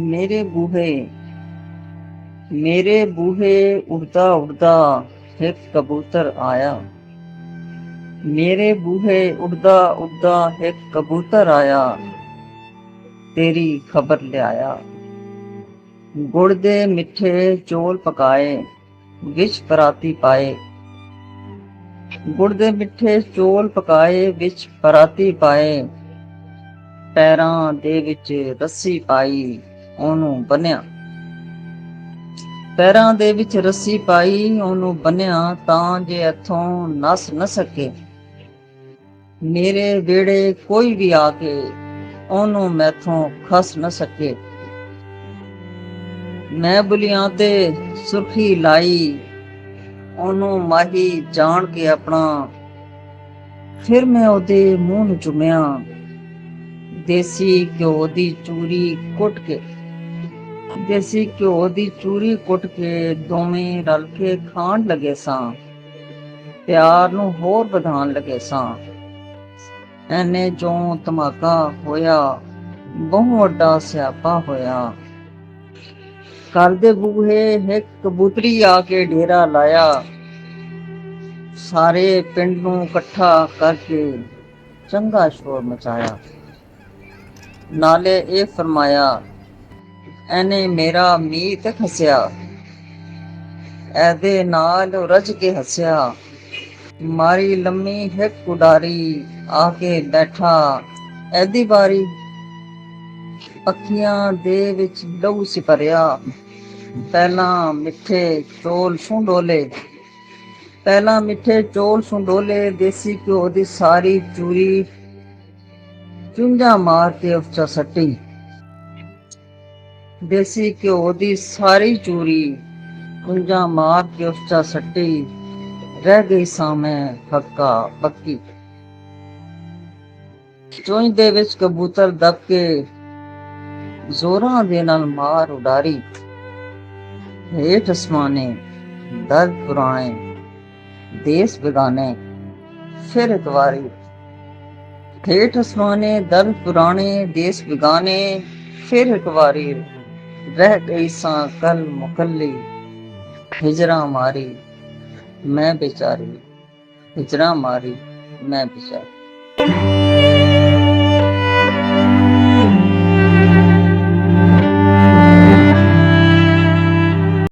मेरे बूहे मेरे बूहे उड़दा उड़दा एक कबूतर आया। मेरे बूहे उड़दा उड़दा एक कबूतर आया, तेरी खबर ले आया। गुड़ दे मिठे चौल पकाए, विच पराती पाए। गुड़ दे मिठे चौल पकाए, विच पराती पाए। पैरां दे विच रस्सी पाई, ओनू बन्निया। ਪੈਰਾਂ ਦੇ ਵਿੱਚ ਰੱਸੀ ਪਾਈ, ਉਹਨੂੰ ਬੰਨਿਆ ਤਾਂ ਜੇ ਇੱਥੋਂ ਨੱਸ ਨਾ ਸਕੇ। ਮੇਰੇ ਵਿਹੜੇ ਕੋਈ ਵੀ ਆ ਕੇ ਉਹਨੂੰ ਮੈਥੋਂ ਖਸ ਨਾ ਸਕੇ। ਮੈਂ ਬੁਲੀਆਂ ਤੇ ਸੁਰਖੀ ਲਾਈ, ਉਹਨੂੰ ਮਾਹੀ ਜਾਣ ਕੇ ਆਪਣਾ। ਫਿਰ ਮੈਂ ਉਹਦੇ ਮੂੰਹ ਨੂੰ ਚੁੰਮਿਆ, ਦੇਸੀ ਘਿਓ ਦੀ ਚੂਰੀ ਕੁੱਟ ਕੇ। ਦੇਸੀ ਘਿਓ ਦੀ ਚੂਰੀ ਕੁੱਟ ਕੇ ਦੋਵੇਂ ਰਲ ਕੇ ਖਾਣ ਲੱਗੇ ਸਾਂ, ਪਿਆਰ ਨੂੰ ਹੋਰ ਵਧਾਉਣ ਲੱਗੇ ਸਾਂ। ਐਨੇ ਚੋਂ ਧਮਾਕਾ ਹੋਇਆ, ਬਹੁਤ ਵੱਡਾ ਸਿਆਪਾ ਹੋਇਆ। ਘਰ ਦੇ ਬੂਹੇ ਇੱਕ ਕਬੂਤਰੀ ਆ ਕੇ ਡੇਰਾ ਲਾਇਆ। ਸਾਰੇ ਪਿੰਡ ਨੂੰ ਇਕੱਠਾ ਕਰਕੇ ਚੰਗਾ ਸ਼ੋਰ ਮਚਾਇਆ। ਨਾਲੇ ਇਹ ਫਰਮਾਇਆ, ਐਨੇ ਮੇਰਾ ਮੀਤ ਖਸਿਆ, ਇਹਦੇ ਨਾਲ ਰੱਜ ਕੇ ਹੱਸਿਆ। ਮਾਰੀ ਲੰਮੀ ਹਿੱਕ ਉਡਾਰੀ, ਆ ਕੇ ਬੈਠਾ ਐਦੀ ਬਾਰੀ। ਅੱਖੀਆਂ ਦੇ ਵਿੱਚ ਲਹੂ ਸੀ ਭਰਿਆ, ਪਹਿਲਾਂ ਮਿੱਠੇ ਚੌਲ ਸੂੰ ਡੋਲੇ। ਪਹਿਲਾਂ ਮਿੱਠੇ ਚੌਲ ਸੂੰ ਡੋਲੇ, ਦੇਸੀ ਘਿਓ ਦੀ ਸਾਰੀ ਚੂਰੀ ਚੁੰਝਾਂ ਮਾਰ ਕੇ ਉੱਚਾ ਸੱਟੀ। ਦੇਸੀ ਘਿਓ ਦੀ ਸਾਰੀ ਚੂਰੀ ਚੁੰਝਾਂ ਮਾਰ ਕੇ ਉੱਚਾ ਸੱਟੀ। ਰਹਿ ਗਈ ਸਾਂ ਮੈਂ ਹੱਕਾ ਬੱਕੀ। ਚੁੰਝ ਦੇ ਵਿੱਚ ਕਬੂਤਰ ਦੱਬ ਕੇ ਜ਼ੋਰਾਂ ਦੇ ਨਾਲ ਮਾਰ ਉਡਾਰੀ। ਹੇਠ ਅਸਮਾਨੇ ਦਰਦ ਪੁਰਾਣੇ, ਦੇਸ ਬੇਗਾਨੇ ਫਿਰ ਇੱਕ ਵਾਰੀ। ਹੇਠ ਅਸਮਾਨੇ ਦਰਦ ਪੁਰਾਣੇ, ਦੇਸ ਬੇਗਾਨੇ ਫਿਰ ਇੱਕ ਵਾਰੀ। ਰਹਿ ਗਈ ਸਾਂ ਕੱਲ ਮੁਕੱਲੀ, ਹਿਜਰਾਂ ਮਾਰੀ ਮੈਂ ਬੇਚਾਰੀ। ਹਿਜਰਾਂ ਮਾਰੀ ਮੈਂ ਬੇਚਾਰੀ।